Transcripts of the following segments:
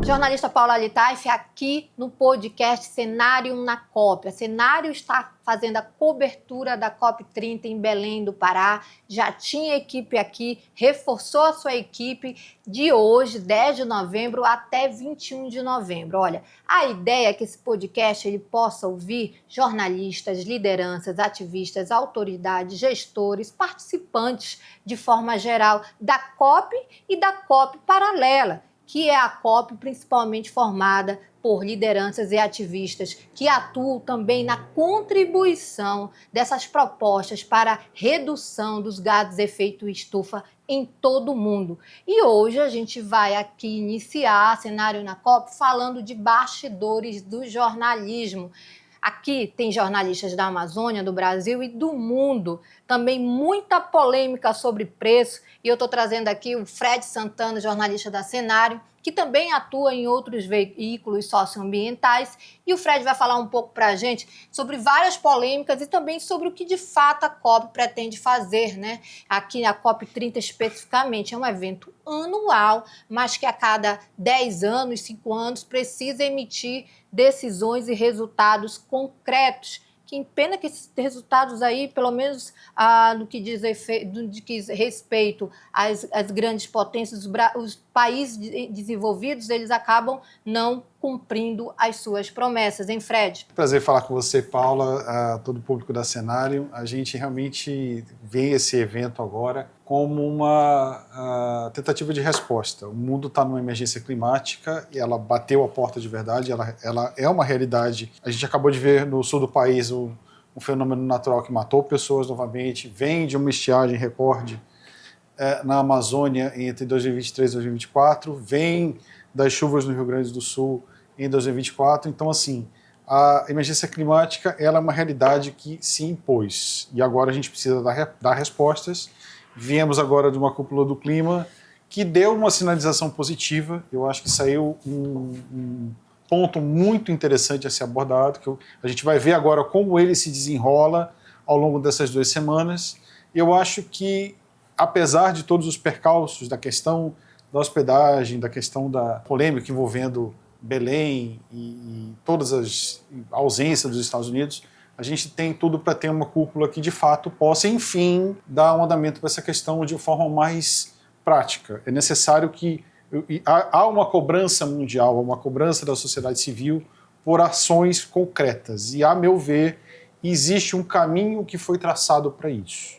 Jornalista Paula Litaif aqui no podcast Cenário na COP. A Cenário está fazendo a cobertura da COP30 em Belém do Pará. Já tinha equipe aqui, reforçou a sua equipe de hoje, 10 de novembro até 21 de novembro. Olha, a ideia é que esse podcast ele possa ouvir jornalistas, lideranças, ativistas, autoridades, gestores, participantes de forma geral da COP e da COP paralela, que é a COP principalmente formada por lideranças e ativistas que atuam também na contribuição dessas propostas para redução dos gases de efeito estufa em todo o mundo. E hoje a gente vai aqui iniciar Cenário na COP falando de bastidores do jornalismo. Aqui tem jornalistas da Amazônia, do Brasil e do mundo. Também muita polêmica sobre preço. E eu estou trazendo aqui o Fred Santana, jornalista da Cenário, que também atua em outros veículos socioambientais. E o Fred vai falar um pouco para a gente sobre várias polêmicas e também sobre o que de fato a COP pretende fazer, né? Aqui a COP30 especificamente é um evento anual, mas que a cada 10 anos, 5 anos, precisa emitir decisões e resultados concretos. Que pena que esses resultados aí, pelo menos no que diz respeito às grandes potências, os países desenvolvidos, eles acabam não cumprindo as suas promessas, hein, Fred? Prazer falar com você, Paula, a todo o público da Cenário. A gente realmente vê esse evento agora como uma tentativa de resposta. O mundo está numa emergência climática e ela bateu a porta de verdade, ela é uma realidade. A gente acabou de ver no sul do país um fenômeno natural que matou pessoas novamente, vem de uma estiagem recorde na Amazônia entre 2023 e 2024, vem das chuvas no Rio Grande do Sul em 2024. Então, assim, a emergência climática ela é uma realidade que se impôs e agora a gente precisa dar respostas. Viemos agora de uma cúpula do clima que deu uma sinalização positiva. Eu acho que saiu um ponto muito interessante a ser abordado, que a gente vai ver agora como ele se desenrola ao longo dessas 2 semanas. Eu acho que, apesar de todos os percalços da questão da hospedagem, da questão da polêmica envolvendo Belém e todas as ausências dos Estados Unidos, a gente tem tudo para ter uma cúpula que, de fato, possa, enfim, dar um andamento para essa questão de forma mais prática. É necessário que há uma cobrança mundial, uma cobrança da sociedade civil por ações concretas. E, a meu ver, existe um caminho que foi traçado para isso.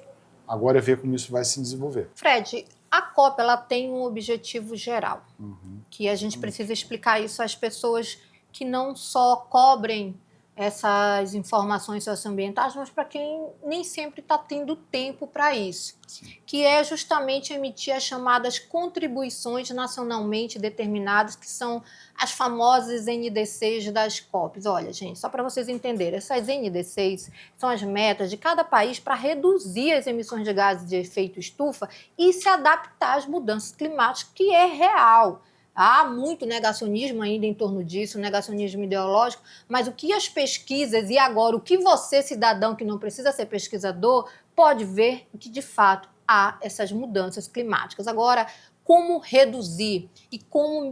Agora é ver como isso vai se desenvolver. Fred, a COP ela tem um objetivo geral, que a gente precisa explicar isso às pessoas que não só cobrem essas informações socioambientais, mas para quem nem sempre está tendo tempo para isso. Sim. Que é justamente emitir as chamadas contribuições nacionalmente determinadas, que são as famosas NDCs das COPs. Olha, gente, só para vocês entenderem, essas NDCs são as metas de cada país para reduzir as emissões de gases de efeito estufa e se adaptar às mudanças climáticas, que é real. Há muito negacionismo ainda em torno disso, negacionismo ideológico, mas o que as pesquisas e agora o que você, cidadão que não precisa ser pesquisador, pode ver que de fato há essas mudanças climáticas. Agora, como reduzir e como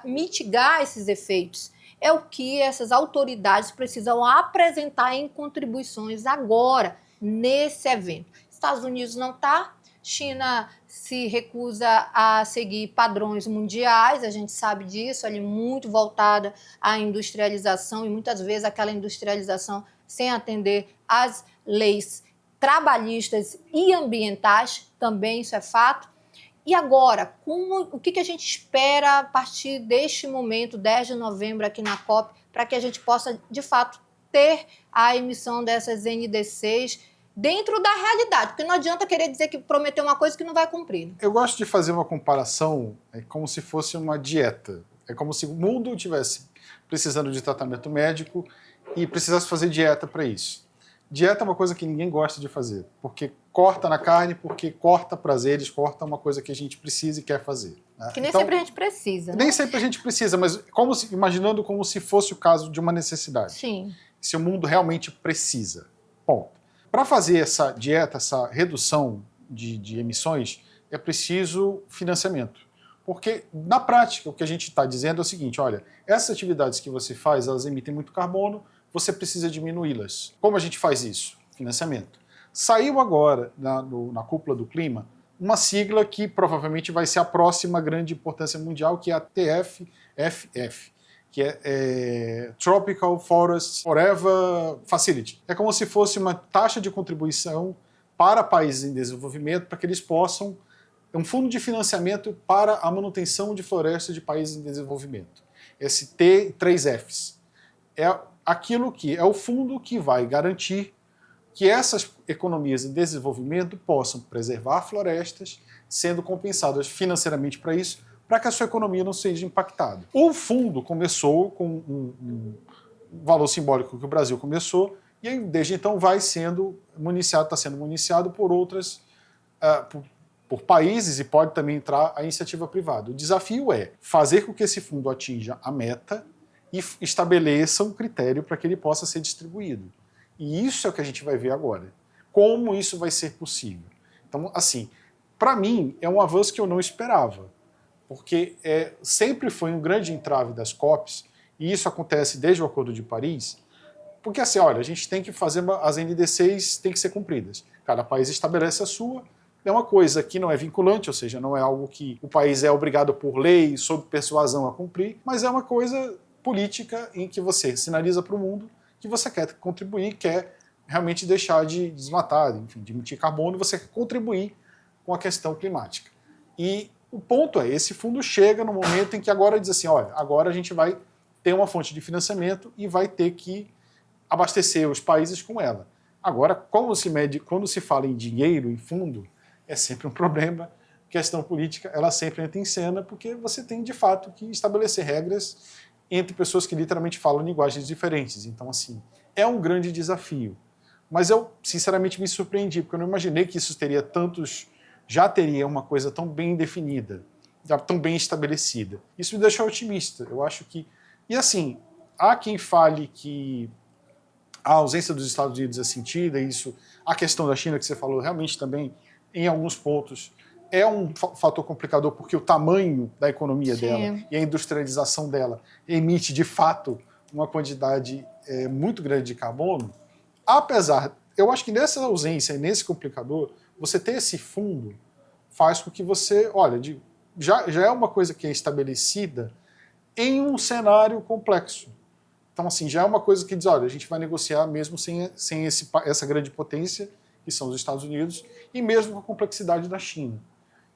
mitigar esses efeitos é o que essas autoridades precisam apresentar em contribuições agora, nesse evento. Estados Unidos não está. China se recusa a seguir padrões mundiais, a gente sabe disso, ali muito voltada à industrialização e muitas vezes aquela industrialização sem atender às leis trabalhistas e ambientais, também isso é fato. E agora, o que a gente espera a partir deste momento, 10 de novembro aqui na COP, para que a gente possa, de fato, ter a emissão dessas NDCs dentro da realidade, porque não adianta querer dizer que prometeu uma coisa que não vai cumprir. Eu gosto de fazer uma comparação como se fosse uma dieta. É como se o mundo estivesse precisando de tratamento médico e precisasse fazer dieta para isso. Dieta é uma coisa que ninguém gosta de fazer, porque corta na carne, porque corta prazeres, corta uma coisa que a gente precisa e quer fazer. Né? Que nem sempre a gente precisa. Né? Nem sempre a gente precisa, mas imaginando como se fosse o caso de uma necessidade. Sim. Se o mundo realmente precisa. Ponto. Para fazer essa dieta, essa redução de emissões, é preciso financiamento. Porque, na prática, o que a gente está dizendo é o seguinte, olha, essas atividades que você faz, elas emitem muito carbono, você precisa diminuí-las. Como a gente faz isso? Financiamento. Saiu agora, na cúpula do clima, uma sigla que provavelmente vai ser a próxima grande importância mundial, que é a TFFF, que é Tropical Forest Forever Facility. É como se fosse uma taxa de contribuição para países em desenvolvimento, para que eles possam... É um fundo de financiamento para a manutenção de florestas de países em desenvolvimento. Esse T3Fs. É aquilo que é o fundo que vai garantir que essas economias em desenvolvimento possam preservar florestas, sendo compensadas financeiramente para isso, para que a sua economia não seja impactada. O fundo começou com um valor simbólico que o Brasil começou, e desde então vai sendo municiado, está sendo municiado por outras, por países, e pode também entrar a iniciativa privada. O desafio é fazer com que esse fundo atinja a meta e estabeleça um critério para que ele possa ser distribuído. E isso é o que a gente vai ver agora. Como isso vai ser possível? Então, assim, para mim, é um avanço que eu não esperava, porque sempre foi um grande entrave das COPs, e isso acontece desde o Acordo de Paris, porque assim, olha, a gente tem que fazer, as NDCs têm que ser cumpridas. Cada país estabelece a sua, é uma coisa que não é vinculante, ou seja, não é algo que o país é obrigado por lei, sob persuasão a cumprir, mas é uma coisa política em que você sinaliza para o mundo que você quer contribuir, quer realmente deixar de desmatar, enfim, de emitir carbono, você quer contribuir com a questão climática. E o ponto é, esse fundo chega no momento em que agora diz assim, olha, agora a gente vai ter uma fonte de financiamento e vai ter que abastecer os países com ela. Agora, como se mede, quando se fala em dinheiro, em fundo, é sempre um problema. A questão política, ela sempre entra em cena, porque você tem, de fato, que estabelecer regras entre pessoas que literalmente falam linguagens diferentes. Então, assim, é um grande desafio. Mas eu, sinceramente, me surpreendi, porque eu não imaginei que isso já teria uma coisa tão bem definida, já tão bem estabelecida. Isso me deixou otimista. Eu acho que... E, assim, há quem fale que a ausência dos Estados Unidos é sentida, isso, a questão da China, que você falou, realmente também, em alguns pontos, é um fator complicador, porque o tamanho da economia dela e a industrialização dela emite, de fato, uma quantidade muito grande de carbono. Apesar, eu acho que nessa ausência e nesse complicador, você ter esse fundo faz com que você, olha, já é uma coisa que é estabelecida em um cenário complexo. Então, assim, já é uma coisa que diz, olha, a gente vai negociar mesmo sem essa grande potência, que são os Estados Unidos, e mesmo com a complexidade da China.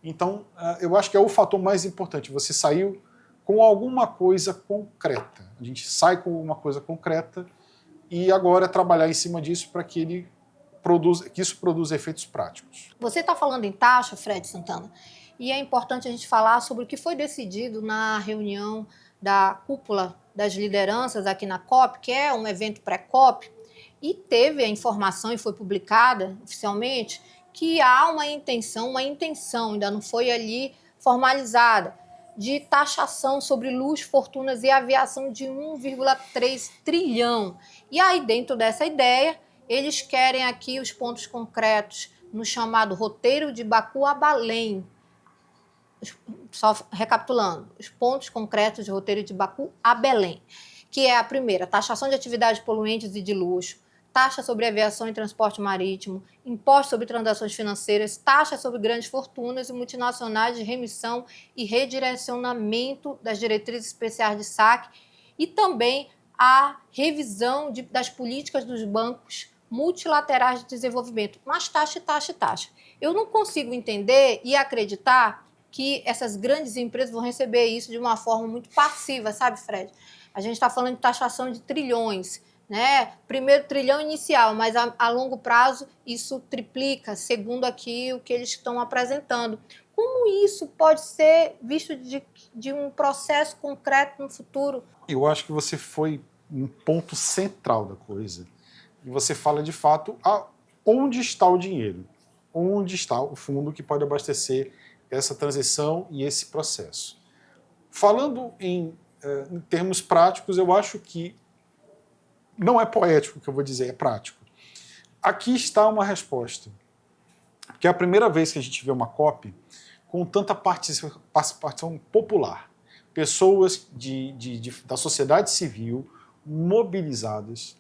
Então, eu acho que é o fator mais importante. Você saiu com alguma coisa concreta. A gente sai com uma coisa concreta e agora é trabalhar em cima disso para que isso produza efeitos práticos. Você está falando em taxa, Fred Santana, e é importante a gente falar sobre o que foi decidido na reunião da cúpula das lideranças aqui na COP, que é um evento pré-COP, e teve a informação e foi publicada oficialmente que há uma intenção, ainda não foi ali formalizada, de taxação sobre luxo, fortunas e aviação de 1,3 trilhão. E aí, dentro dessa ideia, eles querem aqui os pontos concretos no chamado roteiro de Baku a Belém. Só recapitulando, os pontos concretos de roteiro de Baku a Belém, que é a primeira, taxação de atividades poluentes e de luxo, taxa sobre aviação e transporte marítimo, imposto sobre transações financeiras, taxa sobre grandes fortunas e multinacionais de remissão e redirecionamento das diretrizes especiais de saque e também a revisão das políticas dos bancos multilaterais de desenvolvimento. Mas taxa. Eu não consigo entender e acreditar que essas grandes empresas vão receber isso de uma forma muito passiva, sabe, Fred? A gente está falando de taxação de trilhões, né? Primeiro trilhão inicial, mas a longo prazo isso triplica, segundo aqui o que eles estão apresentando. Como isso pode ser visto de um processo concreto no futuro? Eu acho que você foi um ponto central da coisa. E você fala, de fato, onde está o dinheiro, onde está o fundo que pode abastecer essa transição e esse processo. Falando em termos práticos, eu acho que não é poético o que eu vou dizer, é prático. Aqui está uma resposta. Porque é a primeira vez que a gente vê uma COP com tanta participação popular. Pessoas da sociedade civil mobilizadas,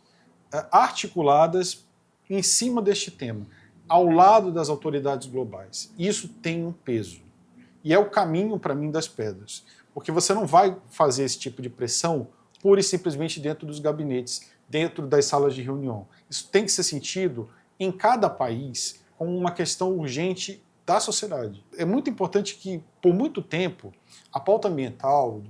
articuladas em cima deste tema, ao lado das autoridades globais. Isso tem um peso. E é o caminho, para mim, das pedras. Porque você não vai fazer esse tipo de pressão pura e simplesmente dentro dos gabinetes, dentro das salas de reunião. Isso tem que ser sentido em cada país como uma questão urgente da sociedade. É muito importante que, por muito tempo, a pauta ambiental,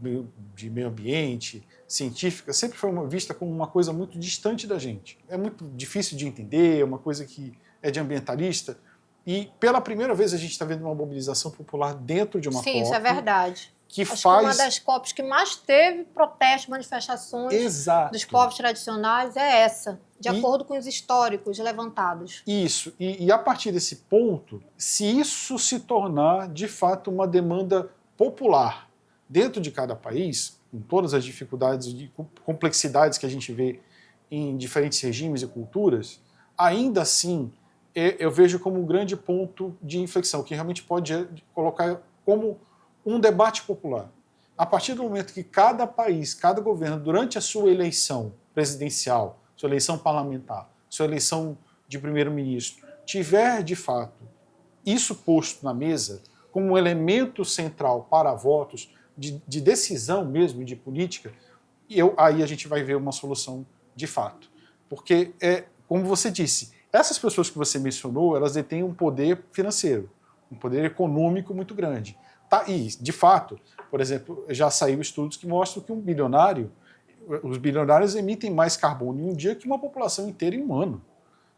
de meio ambiente, científica, sempre foi vista como uma coisa muito distante da gente. É muito difícil de entender, é uma coisa que é de ambientalista. E, pela primeira vez, a gente está vendo uma mobilização popular dentro de uma COP. Sim, isso é verdade. Acho que uma das COPs que mais teve protestos, manifestações dos povos tradicionais é essa, de acordo com os históricos levantados. Isso. E a partir desse ponto, se isso se tornar, de fato, uma demanda popular dentro de cada país, com todas as dificuldades e complexidades que a gente vê em diferentes regimes e culturas, ainda assim, eu vejo como um grande ponto de inflexão, que realmente pode colocar como um debate popular. A partir do momento que cada país, cada governo, durante a sua eleição presidencial, sua eleição parlamentar, sua eleição de primeiro-ministro, tiver, de fato, isso posto na mesa como um elemento central para votos de decisão mesmo, de política, aí a gente vai ver uma solução de fato. Porque, como você disse, essas pessoas que você mencionou, elas detêm um poder financeiro, um poder econômico muito grande. Tá, e, de fato, por exemplo, já saíram estudos que mostram que os bilionários emitem mais carbono em um dia que uma população inteira em um ano.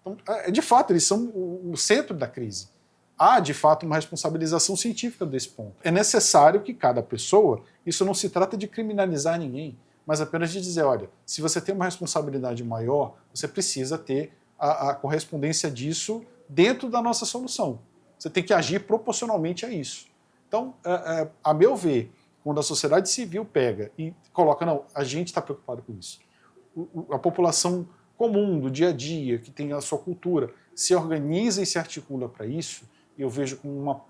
Então, de fato, eles são o centro da crise. Há, de fato, uma responsabilização científica desse ponto. É necessário que cada pessoa, isso não se trata de criminalizar ninguém, mas apenas de dizer, olha, se você tem uma responsabilidade maior, você precisa ter a correspondência disso dentro da nossa solução. Você tem que agir proporcionalmente a isso. Então, a meu ver, quando a sociedade civil pega e coloca, não, a gente está preocupado com isso. A população comum, do dia a dia, que tem a sua cultura, se organiza e se articula para isso, eu vejo como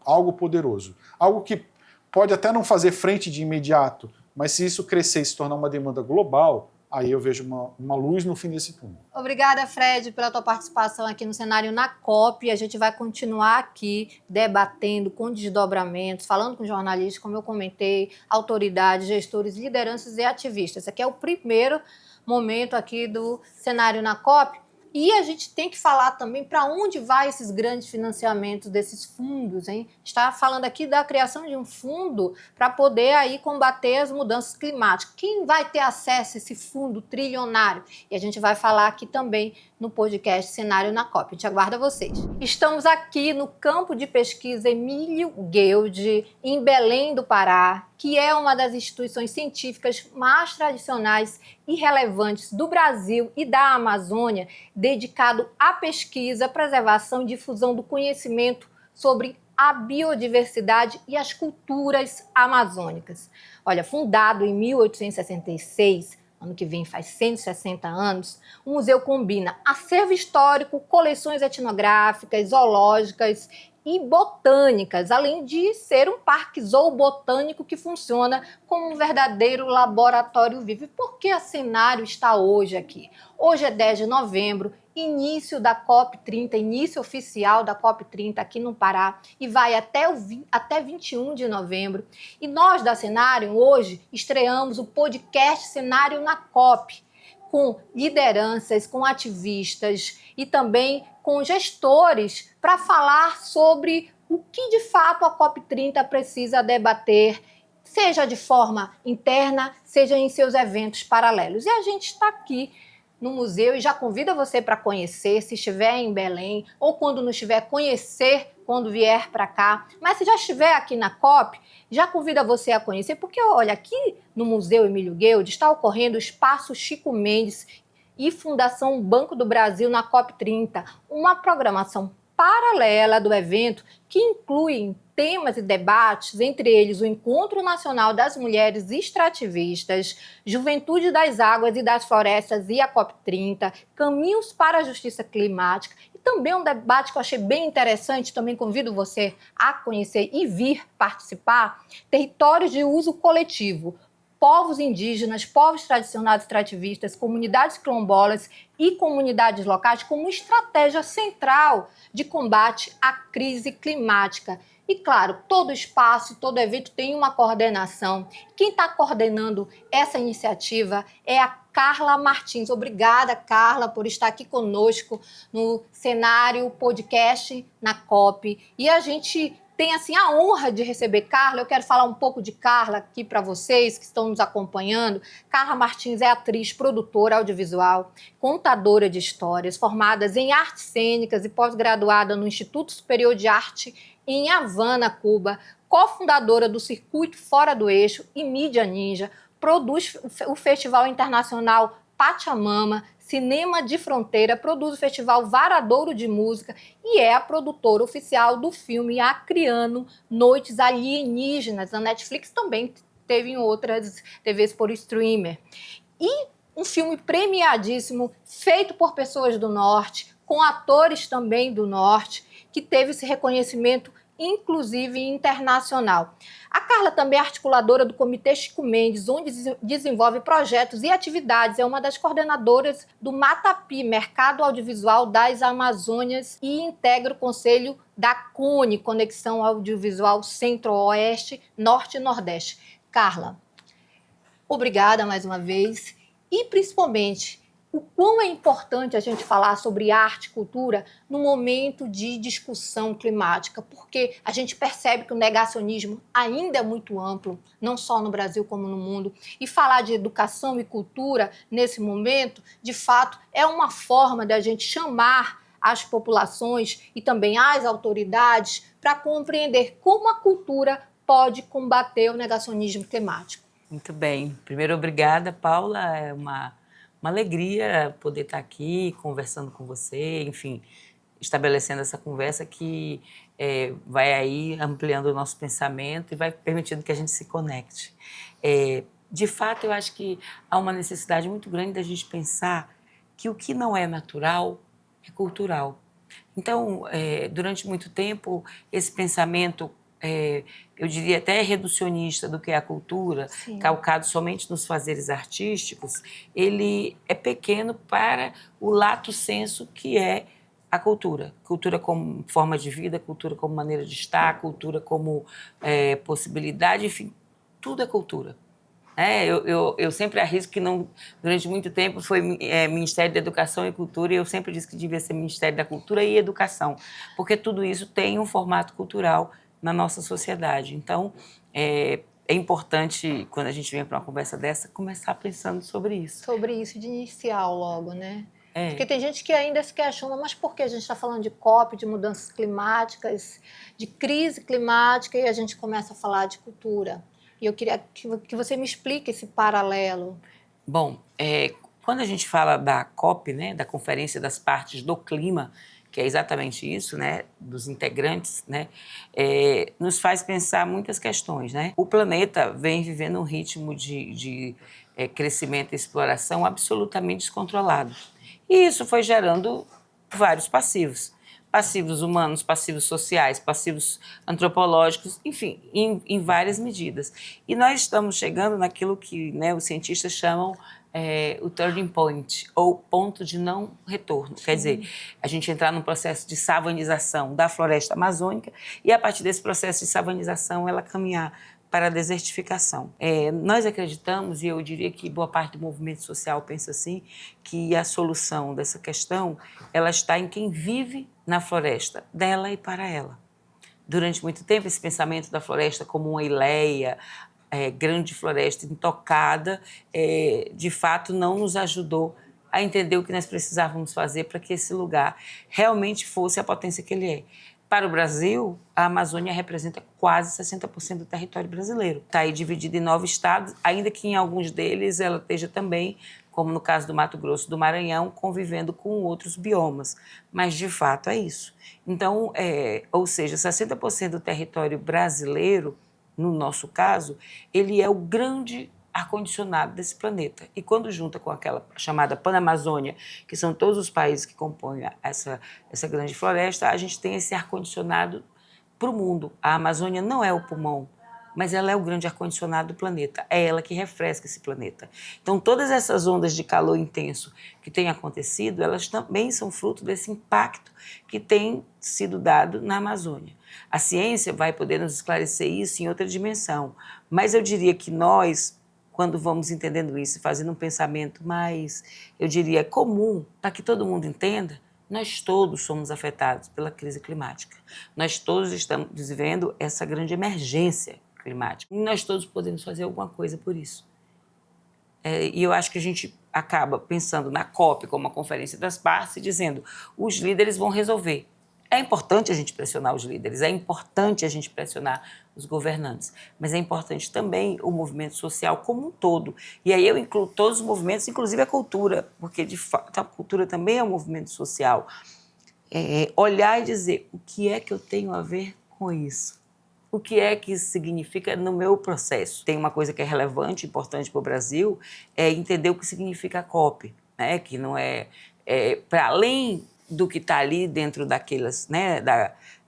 algo poderoso. Algo que pode até não fazer frente de imediato, mas se isso crescer e se tornar uma demanda global, aí eu vejo uma luz no fim desse túnel. Obrigada, Fred, pela tua participação aqui no Cenário na COP. A gente vai continuar aqui debatendo com desdobramentos, falando com jornalistas, como eu comentei, autoridades, gestores, lideranças e ativistas. Esse aqui é o primeiro momento aqui do Cenário na COP. E a gente tem que falar também para onde vai esses grandes financiamentos desses fundos, hein? Está falando aqui da criação de um fundo para poder aí combater as mudanças climáticas. Quem vai ter acesso a esse fundo trilionário? E a gente vai falar aqui também no podcast Cenário na COP. A gente aguarda vocês. Estamos aqui no campo de pesquisa Emílio Gueldi, em Belém do Pará, que é uma das instituições científicas mais tradicionais e relevantes do Brasil e da Amazônia, dedicado à pesquisa, preservação e difusão do conhecimento sobre a biodiversidade e as culturas amazônicas. Olha, fundado em 1866, ano que vem faz 160 anos, o museu combina acervo histórico, coleções etnográficas, zoológicas e botânicas, além de ser um parque zoobotânico que funciona como um verdadeiro laboratório vivo. E por que a Cenário está hoje aqui? Hoje é 10 de novembro, início da COP30, início oficial da COP30 aqui no Pará, e vai até 21 de novembro. E nós da Cenário hoje estreamos o podcast Cenário na COP, com lideranças, com ativistas e também com gestores para falar sobre o que de fato a COP30 precisa debater, seja de forma interna, seja em seus eventos paralelos. E a gente está aqui no museu e já convido você para conhecer, se estiver em Belém ou quando não estiver, conhecer quando vier para cá. Mas se já estiver aqui na COP, já convido você a conhecer, porque olha, aqui no Museu Emílio Gueldi está ocorrendo o Espaço Chico Mendes e Fundação Banco do Brasil na COP30, uma programação paralela do evento que inclui temas e debates, entre eles o Encontro Nacional das Mulheres Extrativistas, Juventude das Águas e das Florestas e a COP30, Caminhos para a Justiça Climática e também um debate que eu achei bem interessante, também convido você a conhecer e vir participar, territórios de uso coletivo, povos indígenas, povos tradicionais e extrativistas, comunidades quilombolas e comunidades locais como estratégia central de combate à crise climática. E, claro, todo espaço, todo evento tem uma coordenação. Quem está coordenando essa iniciativa é a Carla Martins. Obrigada, Carla, por estar aqui conosco no Cenário Podcast na COP. E a gente tem assim a honra de receber Carla. Eu quero falar um pouco de Carla aqui para vocês que estão nos acompanhando. Carla Martins é atriz, produtora audiovisual, contadora de histórias, formada em artes cênicas e pós-graduada no Instituto Superior de Arte em Havana, Cuba, cofundadora do Circuito Fora do Eixo e Mídia Ninja, produz o Festival Internacional Pachamama, Cinema de Fronteira, produz o Festival Varadouro de Música e é a produtora oficial do filme Acreano Noites Alienígenas. A Netflix também teve em outras TVs por streamer. E um filme premiadíssimo, feito por pessoas do Norte, com atores também do Norte, que teve esse reconhecimento, inclusive internacional. A Carla também é articuladora do Comitê Chico Mendes, onde desenvolve projetos e atividades. É uma das coordenadoras do Matapi, Mercado Audiovisual das Amazônias, e integra o conselho da CONE, Conexão Audiovisual Centro-Oeste, Norte e Nordeste. Carla, obrigada mais uma vez e, principalmente, o quão é importante a gente falar sobre arte e cultura no momento de discussão climática, porque a gente percebe que o negacionismo ainda é muito amplo, não só no Brasil como no mundo, e falar de educação e cultura nesse momento, de fato, é uma forma da gente chamar as populações e também as autoridades para compreender como a cultura pode combater o negacionismo climático. Muito bem. Primeiro, obrigada, Paula. É uma alegria poder estar aqui conversando com você, enfim, estabelecendo essa conversa que vai aí ampliando o nosso pensamento e vai permitindo que a gente se conecte. De fato, eu acho que há uma necessidade muito grande da gente pensar que o que não é natural é cultural. Então, durante muito tempo, esse pensamento, eu diria até reducionista do que é a cultura, Sim, calcado somente nos fazeres artísticos, ele é pequeno para o lato sensu que é a cultura. Cultura como forma de vida, cultura como maneira de estar, cultura como possibilidade, enfim, tudo é cultura. Eu sempre arrisco que não, durante muito tempo foi Ministério da Educação e Cultura, e eu sempre disse que devia ser Ministério da Cultura e Educação, porque tudo isso tem um formato cultural na nossa sociedade. Então, é importante, quando a gente vem para uma conversa dessa, começar pensando sobre isso. Sobre isso de inicial logo, né? Porque tem gente que ainda se questiona, mas por que a gente está falando de COP, de mudanças climáticas, de crise climática, e a gente começa a falar de cultura? E eu queria que você me explique esse paralelo. Bom, quando a gente fala da COP, né, da Conferência das Partes do Clima, que é exatamente isso, né, dos integrantes, né, nos faz pensar muitas questões, né? O planeta vem vivendo um ritmo de crescimento e exploração absolutamente descontrolado. E isso foi gerando vários passivos. Passivos humanos, passivos sociais, passivos antropológicos, enfim, em várias medidas. E nós estamos chegando naquilo que, né, os cientistas chamam o turning point, ou ponto de não retorno. Sim. Quer dizer, a gente entrar num processo de savanização da floresta amazônica e, a partir desse processo de savanização, ela caminhar para a desertificação. Nós acreditamos, e eu diria que boa parte do movimento social pensa assim, que a solução dessa questão ela está em quem vive na floresta, dela e para ela. Durante muito tempo, esse pensamento da floresta como uma ileia, grande floresta intocada, de fato não nos ajudou a entender o que nós precisávamos fazer para que esse lugar realmente fosse a potência que ele é. Para o Brasil, a Amazônia representa quase 60% do território brasileiro. Está aí dividida em 9 estados, ainda que em alguns deles ela esteja também, como no caso do Mato Grosso do Maranhão, convivendo com outros biomas. Mas, de fato, é isso. Então, ou seja, 60% do território brasileiro, no nosso caso, ele é o grande ar-condicionado desse planeta. E quando junta com aquela chamada Panamazônia, que são todos os países que compõem essa grande floresta, a gente tem esse ar-condicionado para o mundo. A Amazônia não é o pulmão, mas ela é o grande ar-condicionado do planeta. É ela que refresca esse planeta. Então, todas essas ondas de calor intenso que têm acontecido, elas também são fruto desse impacto que tem sido dado na Amazônia. A ciência vai poder nos esclarecer isso em outra dimensão, mas eu diria que nós, quando vamos entendendo isso e fazendo um pensamento mais, eu diria, comum, para que todo mundo entenda, nós todos somos afetados pela crise climática. Nós todos estamos vivendo essa grande emergência climática. E nós todos podemos fazer alguma coisa por isso. E eu acho que a gente acaba pensando na COP como uma conferência das partes e dizendo os líderes vão resolver. É importante a gente pressionar os líderes, é importante a gente pressionar os governantes, mas é importante também o movimento social como um todo. E aí eu incluo todos os movimentos, inclusive a cultura, porque de fato a cultura também é um movimento social. Olhar e dizer o que é que eu tenho a ver com isso? O que é que isso significa no meu processo? Tem uma coisa que é relevante, importante para o Brasil, é entender o que significa a COP, né? Que não é para além do que está ali dentro daquelas, né,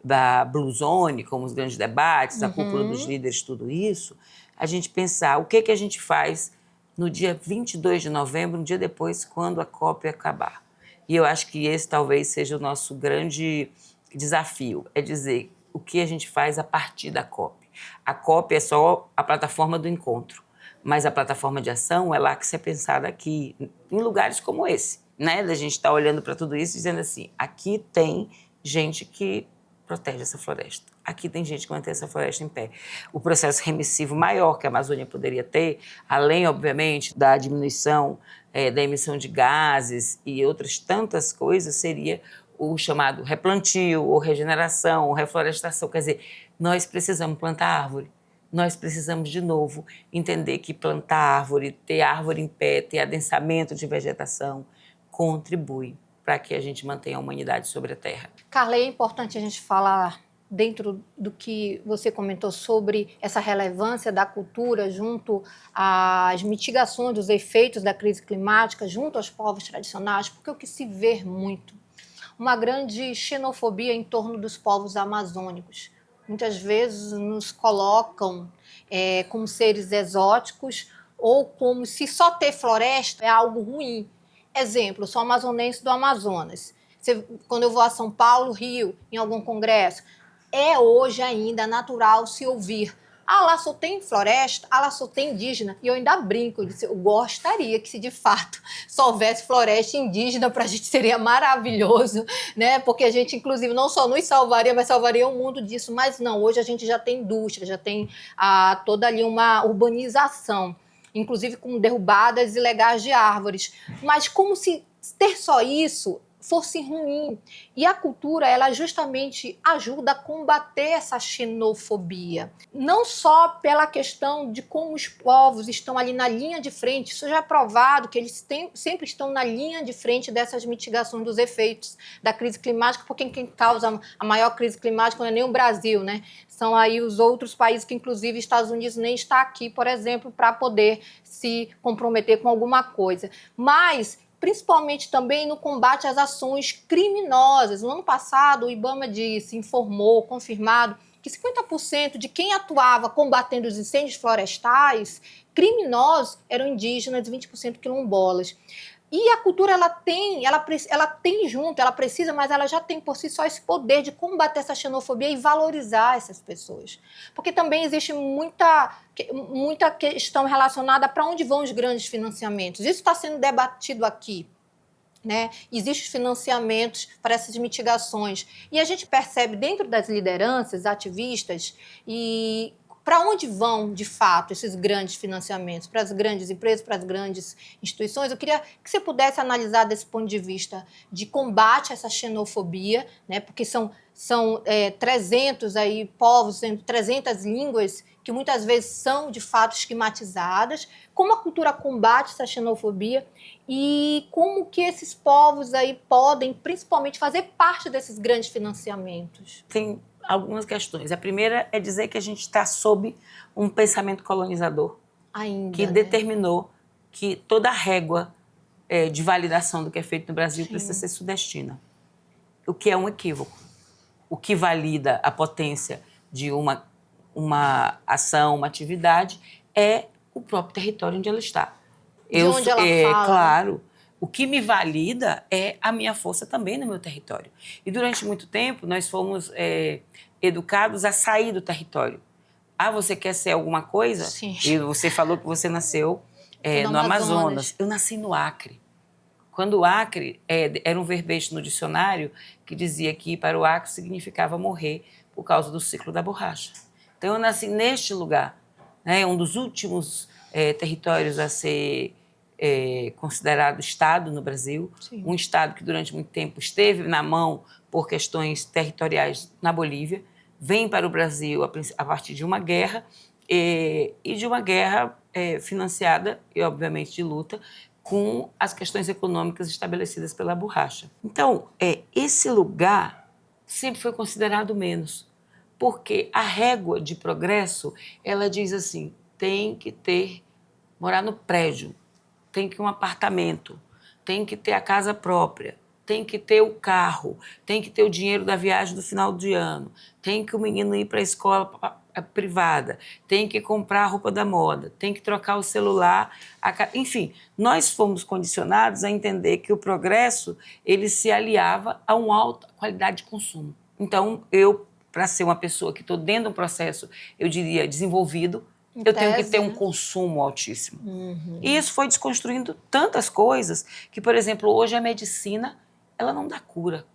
da Blue Zone, como os grandes debates, a cúpula dos líderes, tudo isso, a gente pensar o que a gente faz no dia 22 de novembro, um dia depois, quando a COP acabar. E eu acho que esse talvez seja o nosso grande desafio, é dizer o que a gente faz a partir da COP. A COP é só a plataforma do encontro, mas a plataforma de ação é lá que se é pensada aqui, em lugares como esse, né? Da gente estar olhando para tudo isso e dizendo assim, aqui tem gente que protege essa floresta, aqui tem gente que mantém essa floresta em pé. O processo remissivo maior que a Amazônia poderia ter, além, obviamente, da diminuição da emissão de gases e outras tantas coisas, seria o chamado replantio, ou regeneração, ou reflorestação. Quer dizer, nós precisamos plantar árvore. Nós precisamos, de novo, entender que plantar árvore, ter árvore em pé, ter adensamento de vegetação, contribui para que a gente mantenha a humanidade sobre a Terra. Carla, é importante a gente falar, dentro do que você comentou sobre essa relevância da cultura junto às mitigações dos efeitos da crise climática, junto aos povos tradicionais, porque o que se vê muito, uma grande xenofobia em torno dos povos amazônicos. Muitas vezes nos colocam como seres exóticos ou como se só ter floresta é algo ruim. Exemplo, eu sou amazonense do Amazonas. Quando eu vou a São Paulo, Rio, em algum congresso, é hoje ainda natural se ouvir: ah, lá só tem floresta, ah, lá só tem indígena. E eu ainda brinco, eu gostaria que se de fato só houvesse floresta indígena, para a gente seria maravilhoso, né? Porque a gente, inclusive, não só nos salvaria, mas salvaria o mundo disso. Mas não, hoje a gente já tem indústria, já tem toda ali uma urbanização, inclusive com derrubadas ilegais de árvores. Mas como se ter só isso fosse ruim. E a cultura, ela justamente ajuda a combater essa xenofobia. Não só pela questão de como os povos estão ali na linha de frente, isso já é provado que eles sempre estão na linha de frente dessas mitigações dos efeitos da crise climática, porque quem causa a maior crise climática não é nem o Brasil, né? São aí os outros países que, inclusive, os Estados Unidos nem está aqui, por exemplo, para poder se comprometer com alguma coisa. Mas principalmente também no combate às ações criminosas. No ano passado, o IBAMA informou, confirmado, que 50% de quem atuava combatendo os incêndios florestais criminosos eram indígenas e 20% quilombolas. E a cultura, ela tem junto, ela precisa, mas ela já tem por si só esse poder de combater essa xenofobia e valorizar essas pessoas. Porque também existe muita questão relacionada a para onde vão os grandes financiamentos. Isso está sendo debatido aqui, né? Existem financiamentos para essas mitigações. E a gente percebe dentro das lideranças, ativistas, e para onde vão, de fato, esses grandes financiamentos? Para as grandes empresas, para as grandes instituições? Eu queria que você pudesse analisar desse ponto de vista de combate a essa xenofobia, né? Porque são 300 aí, povos, 300 línguas que muitas vezes são, de fato, esquematizadas. Como a cultura combate essa xenofobia e como que esses povos aí podem, principalmente, fazer parte desses grandes financiamentos? Tem algumas questões. A primeira é dizer que a gente está sob um pensamento colonizador, Ainda, que né? determinou que toda a régua de validação do que é feito no Brasil Sim. precisa ser sudestina, o que é um equívoco. O que valida a potência de uma ação, uma atividade, é o próprio território onde ela está. De onde ela fala, claro, né? O que me valida é a minha força também no meu território. E durante muito tempo nós fomos educados a sair do território. Ah, você quer ser alguma coisa? Sim. E você falou que você nasceu no Amazonas. Eu nasci no Acre. Quando o Acre era um verbete no dicionário que dizia que ir para o Acre significava morrer por causa do ciclo da borracha. Então eu nasci neste lugar, né, um dos últimos territórios a ser considerado Estado no Brasil, Sim. um Estado que durante muito tempo esteve na mão por questões territoriais na Bolívia, vem para o Brasil a partir de uma guerra e de uma guerra financiada e, obviamente, de luta com as questões econômicas estabelecidas pela borracha. Então, esse lugar sempre foi considerado menos, porque a régua de progresso, ela diz assim, tem que morar no prédio, tem que ter um apartamento, tem que ter a casa própria, tem que ter o carro, tem que ter o dinheiro da viagem do final de ano, tem que o menino ir para a escola privada, tem que comprar a roupa da moda, tem que trocar o celular. Enfim, nós fomos condicionados a entender que o progresso ele se aliava a uma alta qualidade de consumo. Então, eu, para ser uma pessoa que estou dentro de um processo, eu diria, desenvolvido, eu tenho que ter um consumo altíssimo. Uhum. E isso foi desconstruindo tantas coisas que, por exemplo, hoje a medicina ela não dá cura,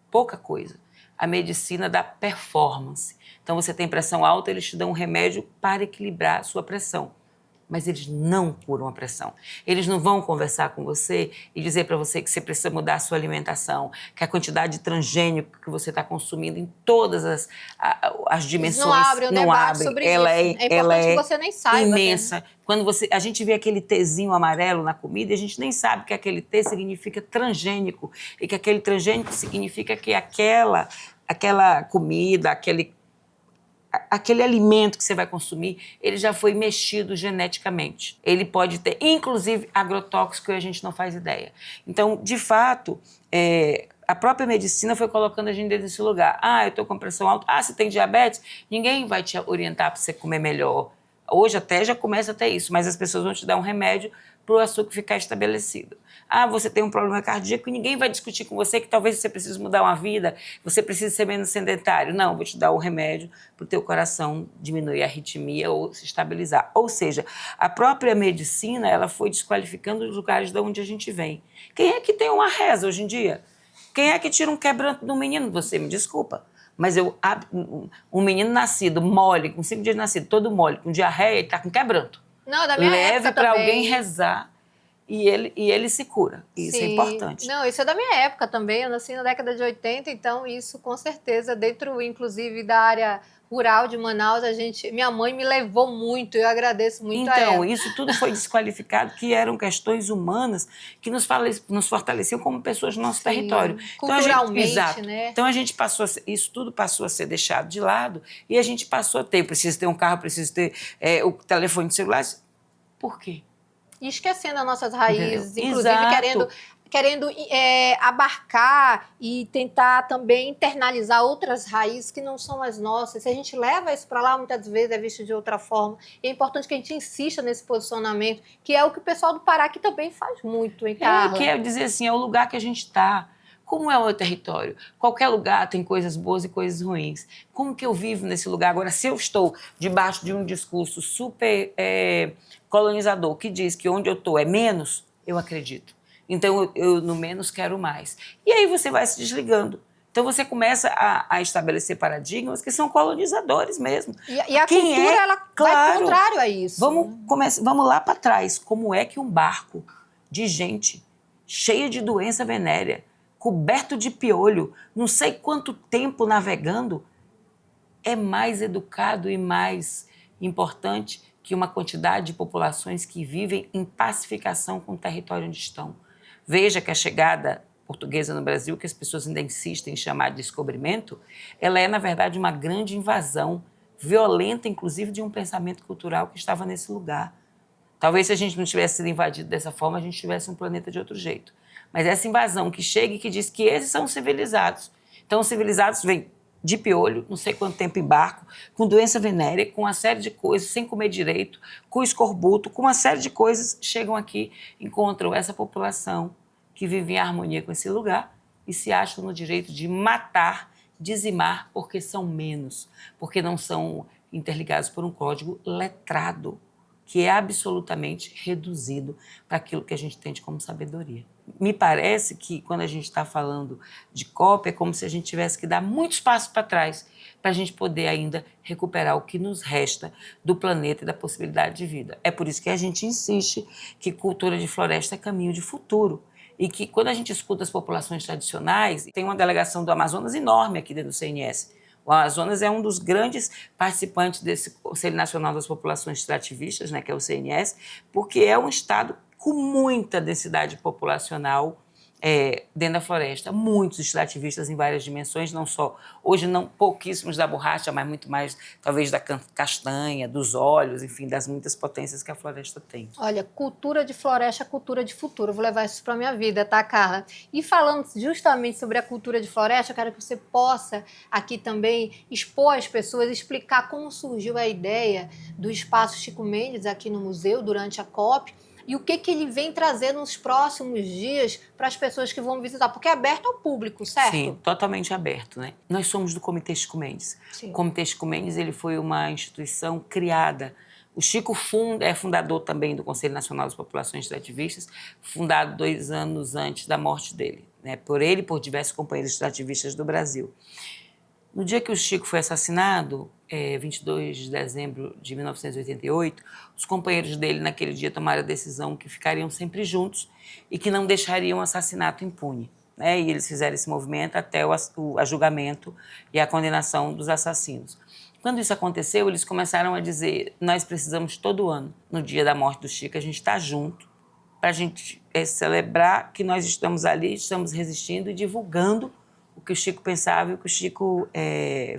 pouca coisa. A medicina dá performance. Então, você tem pressão alta, eles te dão um remédio para equilibrar a sua pressão. Mas eles não curam a pressão. Eles não vão conversar com você e dizer para você que você precisa mudar a sua alimentação, que a quantidade de transgênico que você está consumindo em todas as dimensões... Não abre o debate sobre isso. É importante que você nem saiba. Imensa. Né? Quando a gente vê aquele tezinho amarelo na comida, a gente nem sabe que aquele T significa transgênico e que aquele transgênico significa que aquela comida, aquele alimento que você vai consumir, ele já foi mexido geneticamente. Ele pode ter, inclusive, agrotóxico e a gente não faz ideia. Então, de fato, a própria medicina foi colocando a gente dentro desse lugar. Ah, eu estou com pressão alta. Ah, você tem diabetes? Ninguém vai te orientar para você comer melhor. Hoje até já começa a ter isso, mas as pessoas vão te dar um remédio para o açúcar ficar estabelecido. Ah, você tem um problema cardíaco e ninguém vai discutir com você que talvez você precise mudar uma vida, você precisa ser menos sedentário. Não, vou te dar o remédio para o teu coração diminuir a arritmia ou se estabilizar. Ou seja, a própria medicina ela foi desqualificando os lugares de onde a gente vem. Quem é que tem uma reza hoje em dia? Quem é que tira um quebranto do menino? Você me desculpa. Mas um menino nascido mole, com 5 dias de nascido, todo mole, com diarreia, ele está com quebranto. Não, da minha Leve época para também. alguém rezar e ele se cura. Isso é importante. Não, isso é da minha época também. Eu nasci na década de 80, então isso com certeza, dentro inclusive da área rural de Manaus, minha mãe me levou muito, eu agradeço muito a ela. Então, isso tudo foi desqualificado, que eram questões humanas que nos fortaleciam como pessoas no nosso território. Culturalmente, exato. né? Então, isso tudo passou a ser deixado de lado e a gente passou a ter, preciso ter um carro, preciso ter o telefone celular. Por quê? E esquecendo as nossas raízes, Entendeu? inclusive Exato. querendo abarcar e tentar também internalizar outras raízes que não são as nossas. Se a gente leva isso para lá, muitas vezes é visto de outra forma. E é importante que a gente insista nesse posicionamento, que é o que o pessoal do Pará aqui também faz muito, hein, Carla? Quer dizer assim, é o lugar que a gente está. Como é o meu território? Qualquer lugar tem coisas boas e coisas ruins. Como que eu vivo nesse lugar? Agora, se eu estou debaixo de um discurso super colonizador que diz que onde eu estou é menos, eu acredito. Então, eu no menos quero mais. E aí você vai se desligando. Então, você começa a estabelecer paradigmas que são colonizadores mesmo. E a cultura, ela vai contrário a isso. Vamos lá para trás. Como é que um barco de gente cheia de doença venérea, coberto de piolho, não sei quanto tempo navegando, é mais educado e mais importante que uma quantidade de populações que vivem em pacificação com o território onde estão. Veja que a chegada portuguesa no Brasil, que as pessoas ainda insistem em chamar de descobrimento, ela é, na verdade, uma grande invasão, violenta, inclusive, de um pensamento cultural que estava nesse lugar. Talvez se a gente não tivesse sido invadido dessa forma, a gente tivesse um planeta de outro jeito. Mas essa invasão que chega e que diz que esses são civilizados. Então, os civilizados vêm de piolho, não sei quanto tempo em barco, com doença venérea, com uma série de coisas, sem comer direito, com escorbuto, com uma série de coisas, chegam aqui, encontram essa população que vive em harmonia com esse lugar e se acham no direito de matar, dizimar, porque são menos, porque não são interligados por um código letrado, que é absolutamente reduzido para aquilo que a gente tem como sabedoria. Me parece que, quando a gente está falando de COP, é como se a gente tivesse que dar muitos passos para trás para a gente poder ainda recuperar o que nos resta do planeta e da possibilidade de vida. É por isso que a gente insiste que cultura de floresta é caminho de futuro. E que, quando a gente escuta as populações tradicionais, tem uma delegação do Amazonas enorme aqui dentro do CNS. O Amazonas é um dos grandes participantes desse Conselho Nacional das Populações Extrativistas, né, que é o CNS, porque é um estado com muita densidade populacional dentro da floresta. Muitos extrativistas em várias dimensões, não só, hoje não pouquíssimos da borracha, mas muito mais, talvez, da castanha, dos óleos, enfim, das muitas potências que a floresta tem. Olha, cultura de floresta, cultura de futuro. Eu vou levar isso para a minha vida, tá, Carla? E falando justamente sobre a cultura de floresta, eu quero que você possa aqui também expor às pessoas, explicar como surgiu a ideia do Espaço Chico Mendes aqui no museu durante a COP, e o que ele vem trazer nos próximos dias para as pessoas que vão visitar, porque é aberto ao público, certo? Sim, totalmente aberto, né? Nós somos do Comitê Chico Mendes. Sim. O Comitê Chico Mendes, ele foi uma instituição criada. O Chico é fundador também do Conselho Nacional das Populações Extrativistas, fundado 2 anos antes da morte dele, né? Por ele e por diversos companheiros extrativistas do Brasil. No dia que o Chico foi assassinado, 22 de dezembro de 1988, os companheiros dele naquele dia tomaram a decisão que ficariam sempre juntos e que não deixariam o assassinato impune, né? E eles fizeram esse movimento até o julgamento e a condenação dos assassinos. Quando isso aconteceu, eles começaram a dizer: nós precisamos todo ano, no dia da morte do Chico, a gente estar junto para a gente celebrar que nós estamos ali, estamos resistindo e divulgando o que o Chico pensava e o que o Chico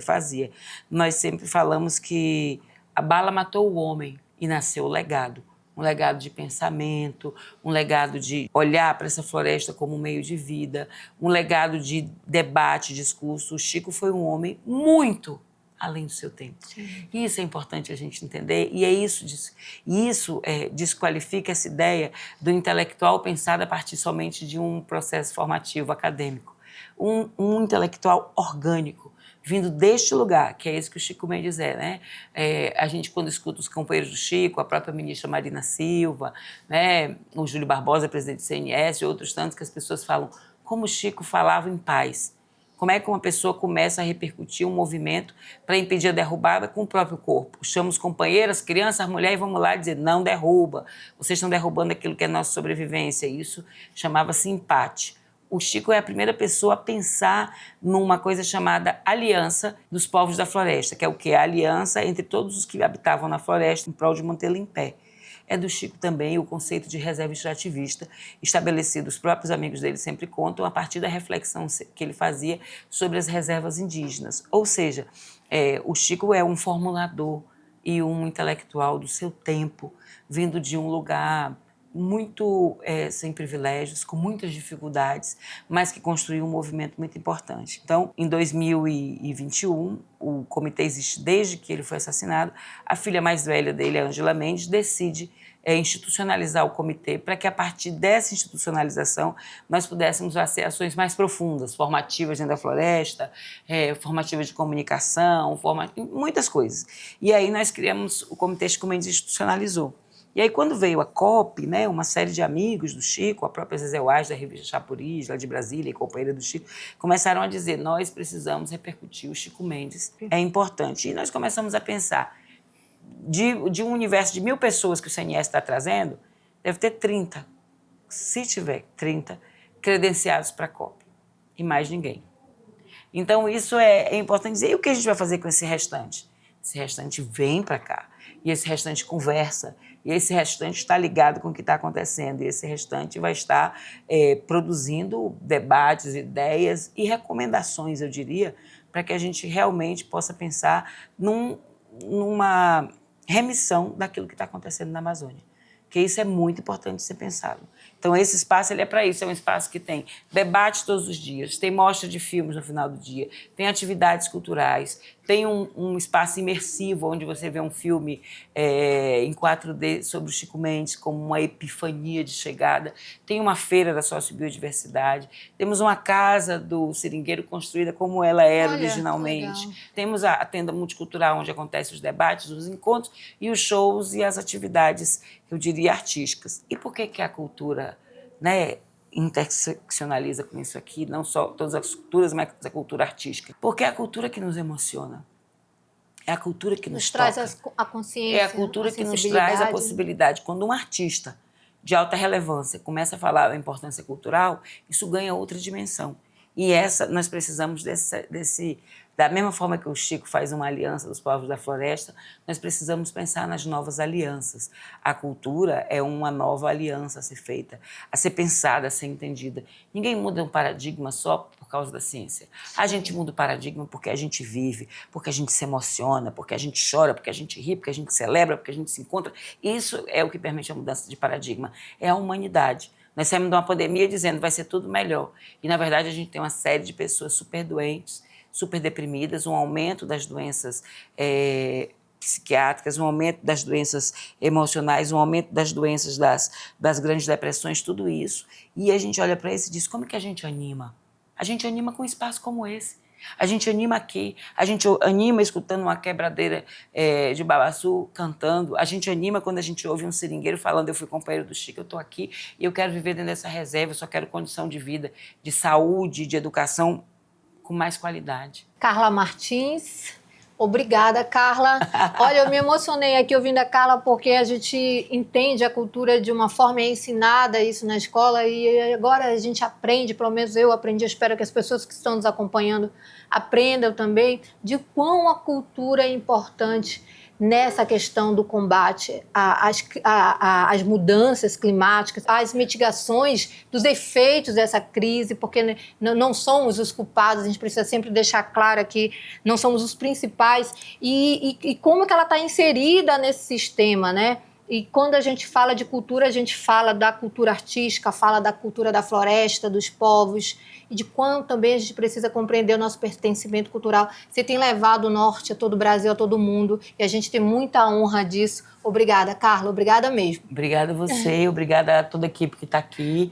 fazia. Nós sempre falamos que a bala matou o homem e nasceu o legado. Um legado de pensamento, um legado de olhar para essa floresta como um meio de vida, um legado de debate, discurso. O Chico foi um homem muito além do seu tempo. Sim. E isso é importante a gente entender, e isso desqualifica essa ideia do intelectual pensado a partir somente de um processo formativo acadêmico. Um intelectual orgânico, vindo deste lugar, que é esse que o Chico Mendes é, né? A gente, quando escuta os companheiros do Chico, a própria ministra Marina Silva, né? O Júlio Barbosa, presidente do CNS, e outros tantos, que as pessoas falam como o Chico falava em paz. Como é que uma pessoa começa a repercutir um movimento para impedir a derrubada com o próprio corpo? Chama os companheiros, crianças, mulheres, e vamos lá dizer: não derruba, vocês estão derrubando aquilo que é nossa sobrevivência. Isso chamava-se empate. O Chico é a primeira pessoa a pensar numa coisa chamada Aliança dos Povos da Floresta, que é o quê? A aliança entre todos os que habitavam na floresta em prol de mantê-la em pé. É do Chico também o conceito de reserva extrativista, estabelecido, os próprios amigos dele sempre contam, a partir da reflexão que ele fazia sobre as reservas indígenas. Ou seja, o Chico é um formulador e um intelectual do seu tempo, vindo de um lugar muito sem privilégios, com muitas dificuldades, mas que construiu um movimento muito importante. Então, em 2021, o comitê existe desde que ele foi assassinado. A filha mais velha dele, a Ângela Mendes, decide institucionalizar o comitê para que, a partir dessa institucionalização, nós pudéssemos fazer ações mais profundas, formativas dentro da floresta, formativas de comunicação, muitas coisas. E aí nós criamos o Comitê Chico Mendes institucionalizou. E aí, quando veio a COP, né, uma série de amigos do Chico, a própria Zezé Waz, da revista Chapuris, lá de Brasília, e companheira do Chico, começaram a dizer: nós precisamos repercutir o Chico Mendes, é importante. E nós começamos a pensar, de um universo de 1000 pessoas que o CNS está trazendo, deve ter 30, se tiver 30, credenciados para a COP, e mais ninguém. Então, isso é importante dizer. E o que a gente vai fazer com esse restante? Esse restante vem para cá, e esse restante conversa, e esse restante está ligado com o que está acontecendo, e esse restante vai estar produzindo debates, ideias e recomendações, eu diria, para que a gente realmente possa pensar numa remissão daquilo que está acontecendo na Amazônia. Porque isso é muito importante ser pensado. Então, esse espaço ele é para isso, é um espaço que tem debate todos os dias, tem mostra de filmes no final do dia, tem atividades culturais, tem um espaço imersivo onde você vê um filme em 4D sobre o Chico Mendes como uma epifania de chegada, tem uma feira da sociobiodiversidade, temos uma casa do seringueiro construída como ela era originalmente, temos a tenda multicultural onde acontecem os debates, os encontros e os shows e as atividades, eu diria, artísticas. E por que a cultura, né, interseccionaliza com isso aqui, não só todas as culturas, mas a cultura artística? Porque é a cultura que nos emociona, é a cultura que nos toca, traz a consciência, é a cultura que nos traz a possibilidade. Quando um artista de alta relevância começa a falar da importância cultural, isso ganha outra dimensão. E nós precisamos da mesma forma que o Chico faz uma aliança dos povos da floresta, nós precisamos pensar nas novas alianças. A cultura é uma nova aliança a ser feita, a ser pensada, a ser entendida. Ninguém muda um paradigma só por causa da ciência. A gente muda o paradigma porque a gente vive, porque a gente se emociona, porque a gente chora, porque a gente ri, porque a gente celebra, porque a gente se encontra. Isso é o que permite a mudança de paradigma. É a humanidade. Nós saímos de uma pandemia dizendo vai ser tudo melhor. E, na verdade, a gente tem uma série de pessoas super doentes, super deprimidas, um aumento das doenças psiquiátricas, um aumento das doenças emocionais, um aumento das doenças das grandes depressões, tudo isso. E a gente olha para isso e diz, como é que a gente anima? A gente anima com um espaço como esse. A gente anima aqui, a gente anima escutando uma quebradeira de babaçu cantando, a gente anima quando a gente ouve um seringueiro falando, eu fui companheiro do Chico, eu estou aqui e eu quero viver dentro dessa reserva, eu só quero condição de vida, de saúde, de educação com mais qualidade. Carla Martins, obrigada, Carla. Olha, eu me emocionei aqui ouvindo a Carla porque a gente entende a cultura de uma forma, é ensinada isso na escola e agora a gente aprende, pelo menos eu aprendi, eu espero que as pessoas que estão nos acompanhando aprendam também de quão a cultura é importante nessa questão do combate às mudanças climáticas, às mitigações dos efeitos dessa crise, porque não somos os culpados, a gente precisa sempre deixar claro aqui, não somos os principais, e como que ela está inserida nesse sistema, né? E quando a gente fala de cultura, a gente fala da cultura artística, fala da cultura da floresta, dos povos, e de quanto também a gente precisa compreender o nosso pertencimento cultural. Você tem levado o norte a todo o Brasil, a todo o mundo, e a gente tem muita honra disso. Obrigada, Carla, obrigada mesmo. Obrigada a você, obrigada a toda a equipe que está aqui,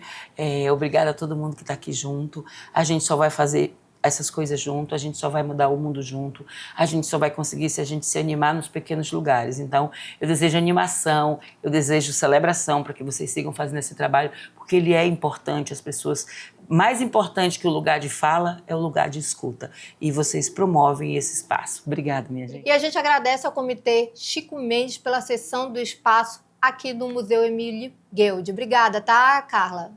obrigada a todo mundo que está aqui junto. A gente só vai fazer essas coisas junto, a gente só vai mudar o mundo junto, a gente só vai conseguir se a gente se animar nos pequenos lugares. Então, eu desejo animação, eu desejo celebração para que vocês sigam fazendo esse trabalho, porque ele é importante, as pessoas... Mais importante que o lugar de fala é o lugar de escuta. E vocês promovem esse espaço. Obrigada, minha gente. E a gente agradece ao Comitê Chico Mendes pela cessão do espaço aqui do Museu Emílio Guild. Obrigada, tá, Carla?